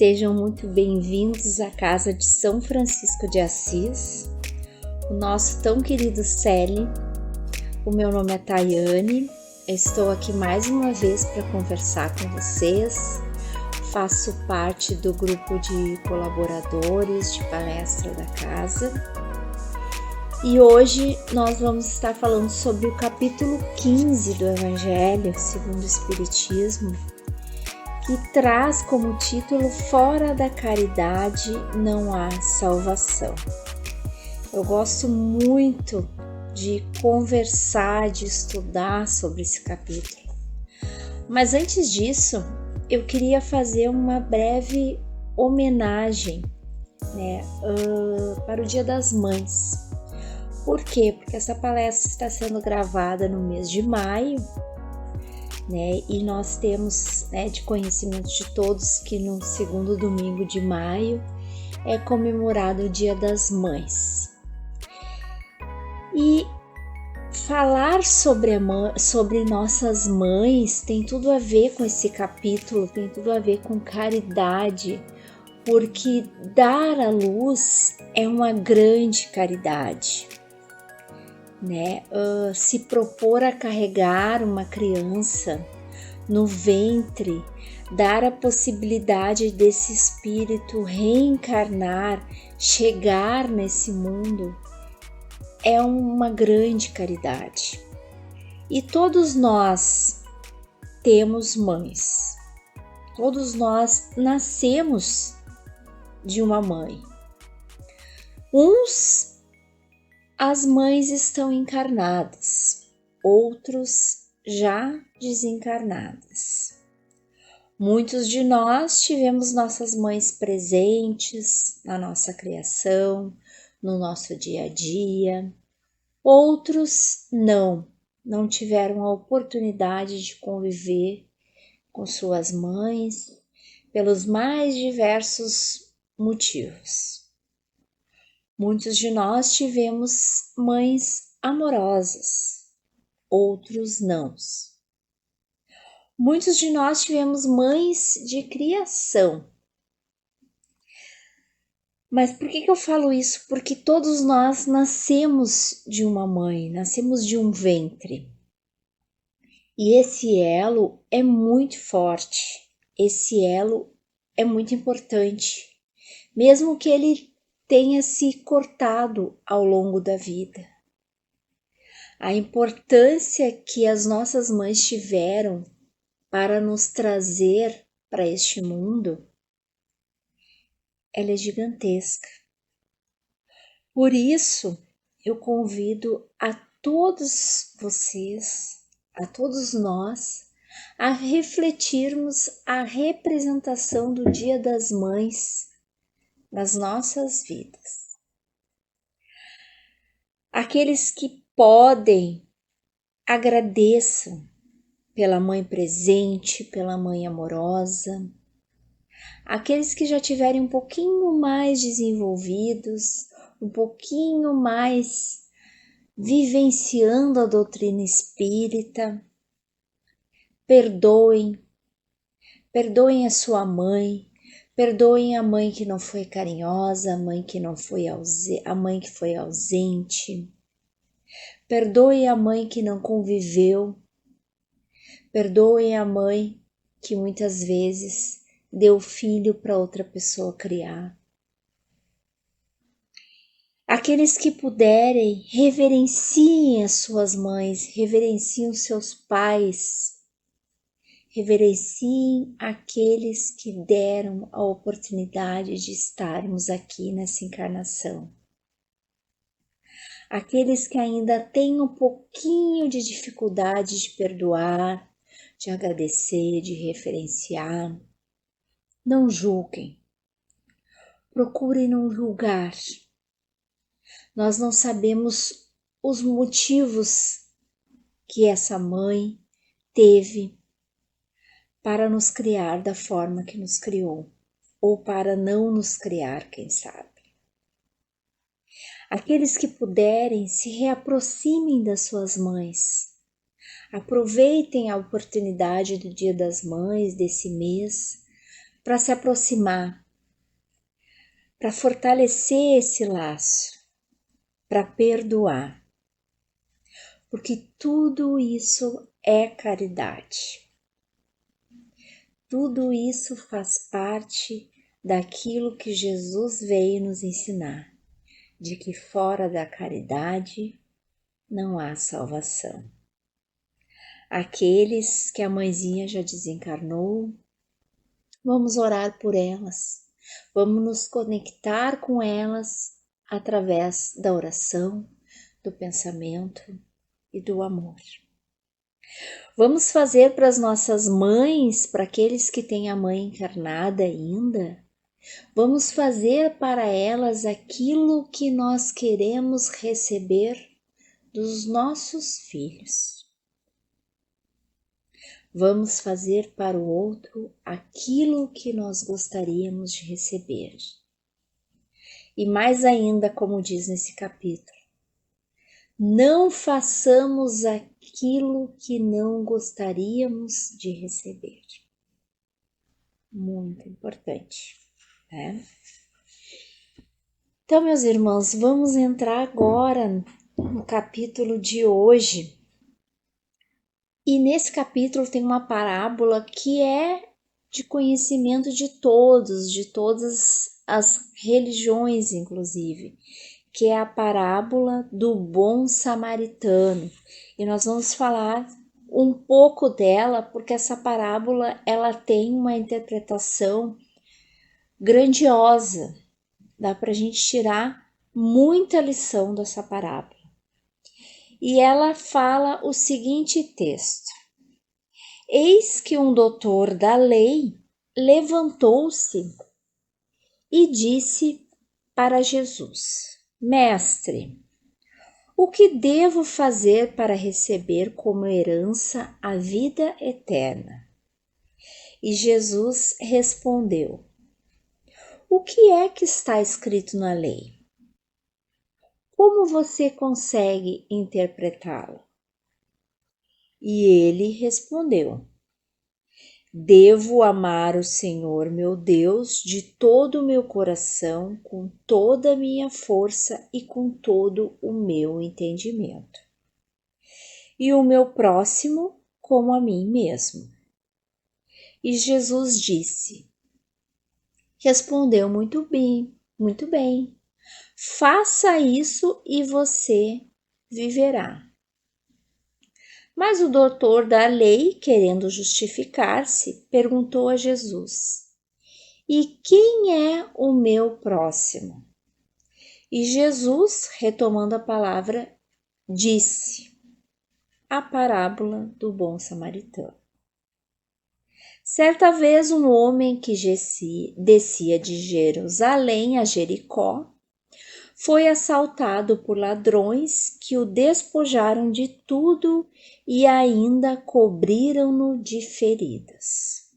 Sejam muito bem-vindos à casa de São Francisco de Assis, o nosso tão querido Celi. O meu nome é Tayane, estou aqui mais uma vez para conversar com vocês. Faço parte do grupo de colaboradores de palestra da casa. E hoje nós vamos estar falando sobre o capítulo 15 do Evangelho segundo o Espiritismo, que traz como título Fora da caridade não há salvação. Eu gosto muito de conversar, de estudar sobre esse capítulo. Mas antes disso, eu queria fazer uma breve homenagem, para o Dia das Mães. Por quê? Porque essa palestra está sendo gravada no mês de maio, e nós temos de conhecimento de todos que no segundo domingo de maio é comemorado o Dia das Mães. E falar sobre nossas mães tem tudo a ver com esse capítulo, tem tudo a ver com caridade, porque dar à luz é uma grande caridade. Se propor a carregar uma criança no ventre, dar a possibilidade desse espírito reencarnar, chegar nesse mundo, é uma grande caridade. E todos nós temos mães, todos nós nascemos de uma mãe. As mães estão encarnadas, outros já desencarnadas. Muitos de nós tivemos nossas mães presentes na nossa criação, no nosso dia a dia. Outros não tiveram a oportunidade de conviver com suas mães pelos mais diversos motivos. Muitos de nós tivemos mães amorosas, outros não. Muitos de nós tivemos mães de criação. Mas por que eu falo isso? Porque todos nós nascemos de uma mãe, nascemos de um ventre. E esse elo é muito forte, esse elo é muito importante, mesmo que ele tenha se cortado ao longo da vida. A importância que as nossas mães tiveram para nos trazer para este mundo, ela é gigantesca. Por isso, eu convido a todos vocês, a todos nós, a refletirmos a representação do Dia das Mães nas nossas vidas. Aqueles que podem, agradeçam pela mãe presente, pela mãe amorosa. Aqueles que já tiverem um pouquinho mais desenvolvidos, um pouquinho mais vivenciando a doutrina espírita, perdoem a sua mãe, perdoem a mãe que não foi carinhosa, a mãe que foi ausente. Perdoem a mãe que não conviveu. Perdoem a mãe que muitas vezes deu filho para outra pessoa criar. Aqueles que puderem, reverenciem as suas mães, reverenciem os seus pais. Reverenciem aqueles que deram a oportunidade de estarmos aqui nessa encarnação. Aqueles que ainda têm um pouquinho de dificuldade de perdoar, de agradecer, de referenciar, não julguem. Procurem não julgar. Nós não sabemos os motivos que essa mãe teve para nos criar da forma que nos criou, ou para não nos criar, quem sabe. Aqueles que puderem, se reaproximem das suas mães. Aproveitem a oportunidade do Dia das Mães, desse mês, para se aproximar, para fortalecer esse laço, para perdoar. Porque tudo isso é caridade. Tudo isso faz parte daquilo que Jesus veio nos ensinar, de que fora da caridade não há salvação. Aqueles que a mãezinha já desencarnou, vamos orar por elas, vamos nos conectar com elas através da oração, do pensamento e do amor. Vamos fazer para as nossas mães, para aqueles que têm a mãe encarnada ainda, vamos fazer para elas aquilo que nós queremos receber dos nossos filhos. Vamos fazer para o outro aquilo que nós gostaríamos de receber. E mais ainda, como diz nesse capítulo, não façamos aquilo que não gostaríamos de receber. Muito importante, né? Então, meus irmãos, vamos entrar agora no capítulo de hoje. E nesse capítulo tem uma parábola que é de conhecimento de todas as religiões, inclusive, que é a parábola do bom samaritano. E nós vamos falar um pouco dela, porque essa parábola ela tem uma interpretação grandiosa. Dá para a gente tirar muita lição dessa parábola. E ela fala o seguinte texto: Eis que um doutor da lei levantou-se e disse para Jesus: Mestre, o que devo fazer para receber como herança a vida eterna? E Jesus respondeu: O que é que está escrito na lei? Como você consegue interpretá-lo? E ele respondeu: Devo amar o Senhor meu Deus de todo o meu coração, com toda a minha força e com todo o meu entendimento. E o meu próximo como a mim mesmo. E Jesus disse: Respondeu muito bem, muito bem. Faça isso e você viverá. Mas o doutor da lei, querendo justificar-se, perguntou a Jesus: E quem é o meu próximo? E Jesus, retomando a palavra, disse a parábola do bom samaritano. Certa vez um homem que descia de Jerusalém a Jericó foi assaltado por ladrões que o despojaram de tudo e ainda cobriram-no de feridas,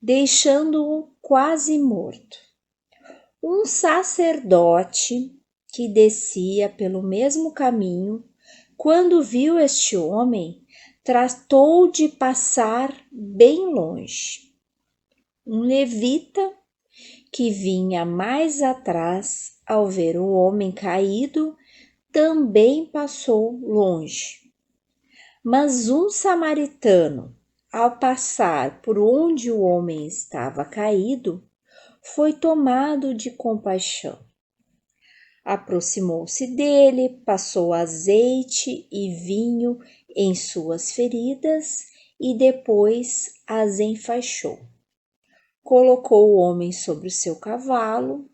deixando-o quase morto. Um sacerdote que descia pelo mesmo caminho, quando viu este homem, tratou de passar bem longe. Um levita que vinha mais atrás, ao ver o homem caído, também passou longe. Mas um samaritano, ao passar por onde o homem estava caído, foi tomado de compaixão. Aproximou-se dele, passou azeite e vinho em suas feridas e depois as enfaixou. Colocou o homem sobre o seu cavalo,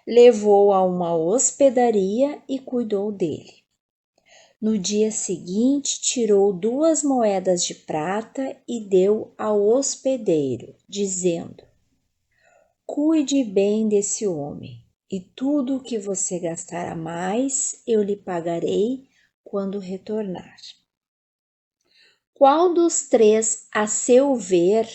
levou-o a uma hospedaria e cuidou dele. No dia seguinte, tirou 2 moedas de prata e deu ao hospedeiro, dizendo: Cuide bem desse homem, e tudo o que você gastar a mais eu lhe pagarei quando retornar. Qual dos 3, a seu ver,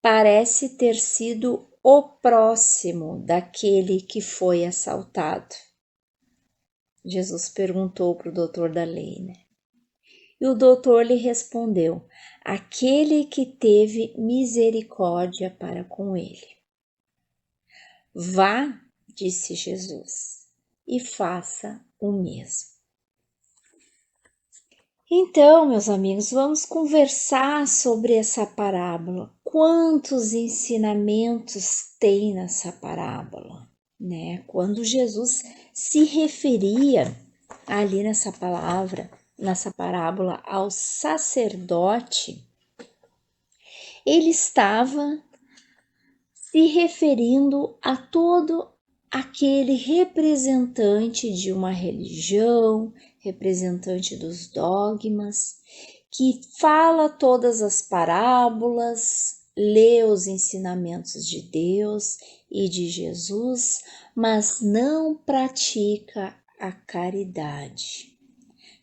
parece ter sido o próximo daquele que foi assaltado? Jesus perguntou para o doutor da lei, né? E o doutor lhe respondeu: aquele que teve misericórdia para com ele. Vá, disse Jesus, e faça o mesmo. Então, meus amigos, vamos conversar sobre essa parábola. Quantos ensinamentos tem nessa parábola, né? Quando Jesus se referia ali nessa parábola ao sacerdote, ele estava se referindo a todo aquele representante de uma religião, representante dos dogmas, que fala todas as parábolas, lê os ensinamentos de Deus e de Jesus, mas não pratica a caridade.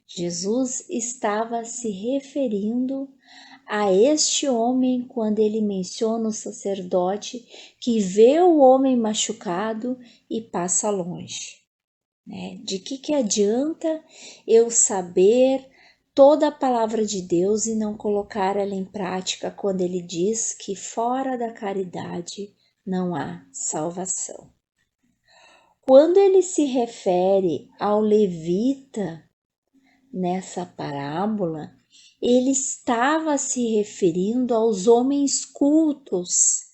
Jesus estava se referindo a este homem quando ele menciona o sacerdote que vê o homem machucado e passa longe, né? De que adianta eu saber toda a palavra de Deus e não colocar ela em prática quando ele diz que fora da caridade não há salvação? Quando ele se refere ao levita nessa parábola, ele estava se referindo aos homens cultos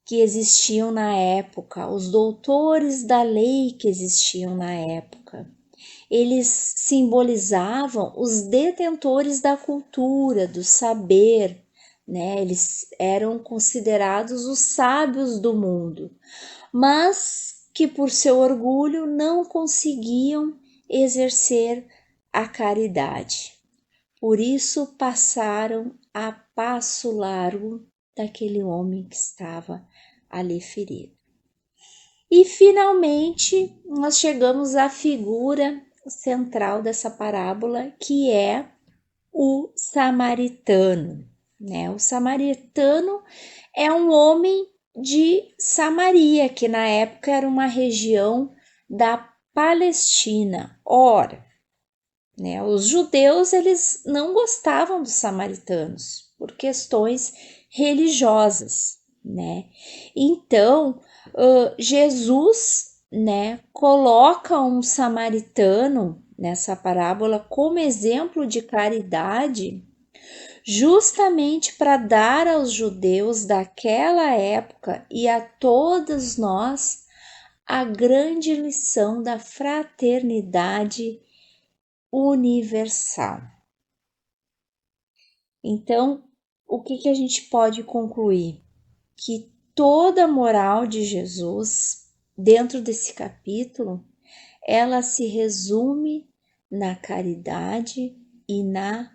que existiam na época, os doutores da lei que existiam na época. Eles simbolizavam os detentores da cultura, do saber, né? Eles eram considerados os sábios do mundo, mas que por seu orgulho não conseguiam exercer a caridade. Por isso passaram a passo largo daquele homem que estava ali ferido. E finalmente nós chegamos à figura central dessa parábola, que é o samaritano, né? O samaritano é um homem de Samaria, que na época era uma região da Palestina. Ora, né, os judeus eles não gostavam dos samaritanos por questões religiosas, né? Então, Jesus, né, coloca um samaritano nessa parábola como exemplo de caridade, justamente para dar aos judeus daquela época e a todos nós a grande lição da fraternidade universal. Então, o que a gente pode concluir? Que toda a moral de Jesus, dentro desse capítulo, ela se resume na caridade e na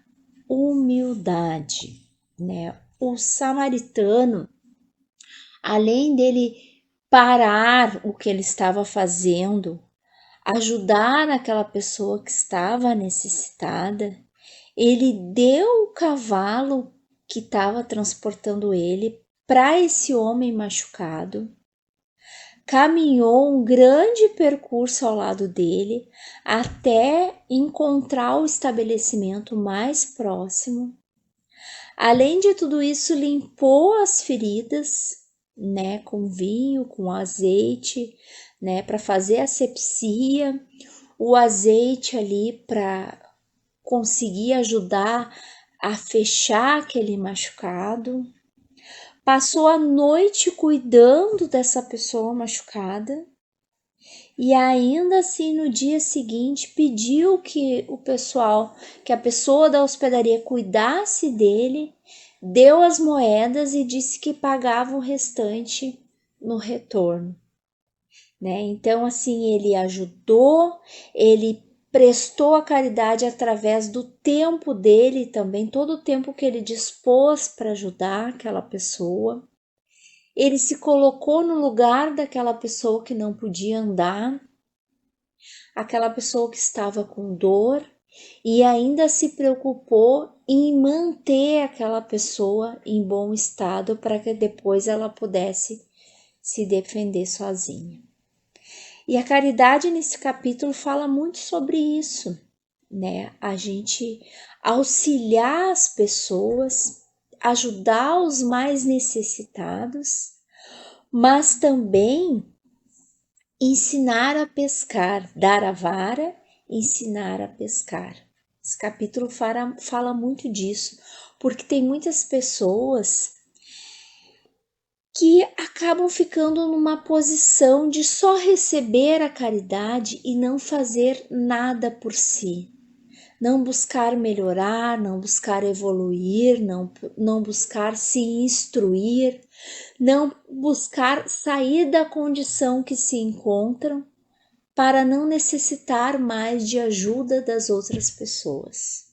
humildade, né? O samaritano, além dele parar o que ele estava fazendo, ajudar aquela pessoa que estava necessitada, ele deu o cavalo que estava transportando ele para esse homem machucado, caminhou um grande percurso ao lado dele até encontrar o estabelecimento mais próximo. Além de tudo isso, limpou as feridas, né, com vinho, com azeite, né, para fazer asepsia, o azeite ali para conseguir ajudar a fechar aquele machucado. Passou a noite cuidando dessa pessoa machucada e ainda assim no dia seguinte pediu que que a pessoa da hospedaria cuidasse dele, deu as moedas e disse que pagava o restante no retorno, né? Então assim, ele ajudou, ele prestou a caridade através do tempo dele também, todo o tempo que ele dispôs para ajudar aquela pessoa. Ele se colocou no lugar daquela pessoa que não podia andar, aquela pessoa que estava com dor, e ainda se preocupou em manter aquela pessoa em bom estado para que depois ela pudesse se defender sozinha. E a caridade nesse capítulo fala muito sobre isso, né? A gente auxiliar as pessoas, ajudar os mais necessitados, mas também ensinar a pescar, dar a vara, ensinar a pescar. Esse capítulo fala muito disso, porque tem muitas pessoas que acabam ficando numa posição de só receber a caridade e não fazer nada por si. Não buscar melhorar, não buscar evoluir, não buscar se instruir, não buscar sair da condição que se encontram para não necessitar mais de ajuda das outras pessoas.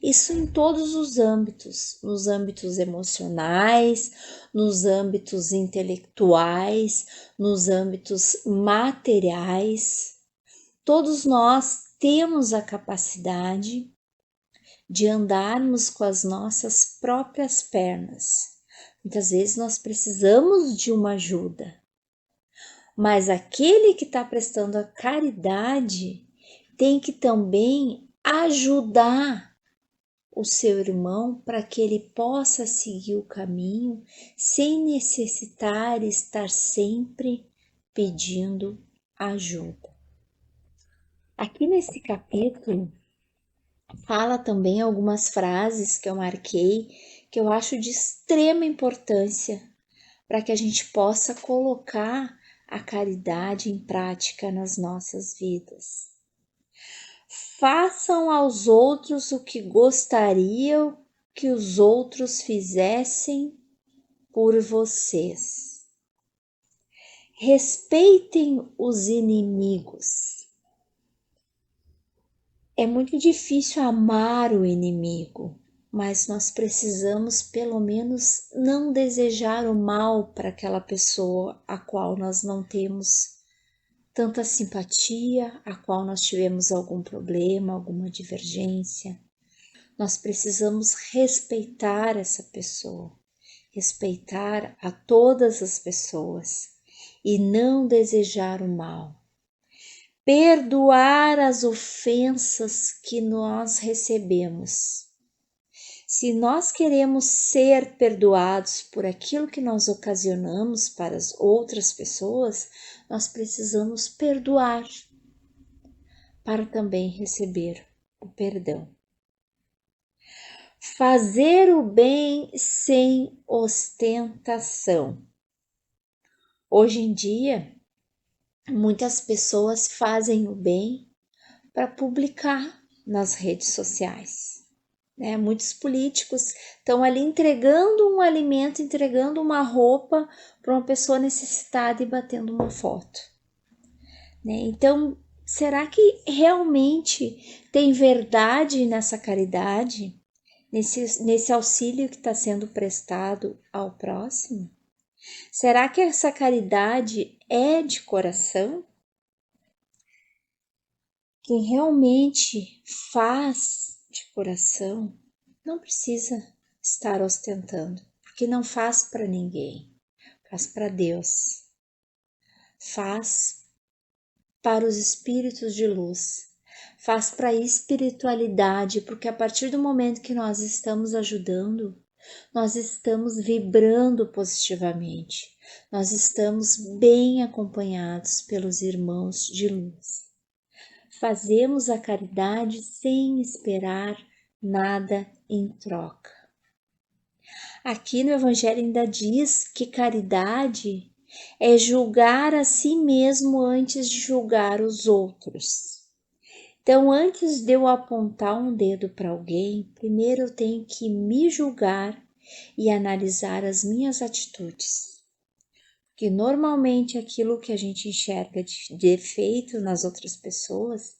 Isso em todos os âmbitos, nos âmbitos emocionais, nos âmbitos intelectuais, nos âmbitos materiais. Todos nós temos a capacidade de andarmos com as nossas próprias pernas. Muitas vezes nós precisamos de uma ajuda, mas aquele que está prestando a caridade tem que também ajudar o seu irmão para que ele possa seguir o caminho sem necessitar estar sempre pedindo ajuda. Aqui nesse capítulo fala também algumas frases que eu marquei que eu acho de extrema importância para que a gente possa colocar a caridade em prática nas nossas vidas. Façam aos outros o que gostariam que os outros fizessem por vocês. Respeitem os inimigos. É muito difícil amar o inimigo, mas nós precisamos pelo menos não desejar o mal para aquela pessoa a qual nós não temos tanta simpatia, a qual nós tivemos algum problema, alguma divergência. Nós precisamos respeitar essa pessoa, respeitar a todas as pessoas e não desejar o mal. Perdoar as ofensas que nós recebemos. Se nós queremos ser perdoados por aquilo que nós ocasionamos para as outras pessoas, nós precisamos perdoar para também receber o perdão. Fazer o bem sem ostentação. Hoje em dia, muitas pessoas fazem o bem para publicar nas redes sociais. Muitos políticos estão ali entregando um alimento, entregando uma roupa para uma pessoa necessitada e batendo uma foto. Então, será que realmente tem verdade nessa caridade, nesse auxílio que está sendo prestado ao próximo? Será que essa caridade é de coração? Quem realmente faz de coração não precisa estar ostentando, porque não faz para ninguém, faz para Deus, faz para os espíritos de luz, faz para a espiritualidade, porque a partir do momento que nós estamos ajudando, nós estamos vibrando positivamente, nós estamos bem acompanhados pelos irmãos de luz. Fazemos a caridade sem esperar nada em troca. Aqui no Evangelho ainda diz que caridade é julgar a si mesmo antes de julgar os outros. Então, antes de eu apontar um dedo para alguém, primeiro eu tenho que me julgar e analisar as minhas atitudes. Porque normalmente aquilo que a gente enxerga de defeito nas outras pessoas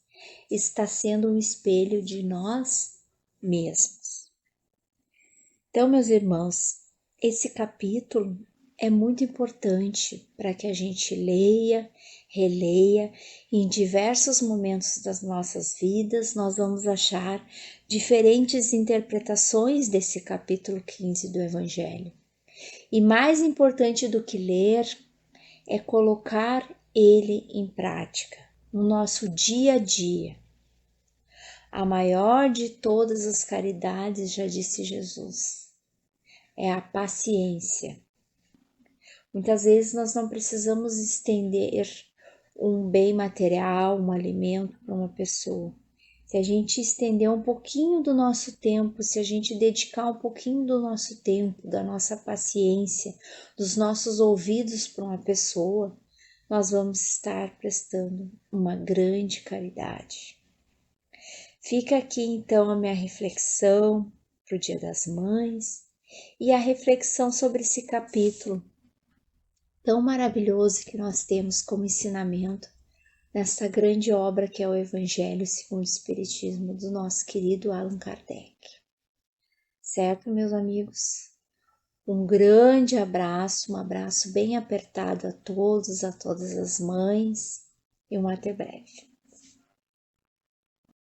está sendo um espelho de nós mesmos. Então, meus irmãos, esse capítulo é muito importante para que a gente leia, releia. Em diversos momentos das nossas vidas, nós vamos achar diferentes interpretações desse capítulo 15 do Evangelho. E mais importante do que ler é colocar ele em prática no nosso dia a dia. A maior de todas as caridades, já disse Jesus, é a paciência. Muitas vezes nós não precisamos estender um bem material, um alimento para uma pessoa. Se a gente estender um pouquinho do nosso tempo, se a gente dedicar um pouquinho do nosso tempo, da nossa paciência, dos nossos ouvidos para uma pessoa, nós vamos estar prestando uma grande caridade. Fica aqui então a minha reflexão para o Dia das Mães e a reflexão sobre esse capítulo tão maravilhoso que nós temos como ensinamento nesta grande obra que é o Evangelho segundo o Espiritismo do nosso querido Allan Kardec. Certo, meus amigos? Um grande abraço, um abraço bem apertado a todos, a todas as mães e um até breve.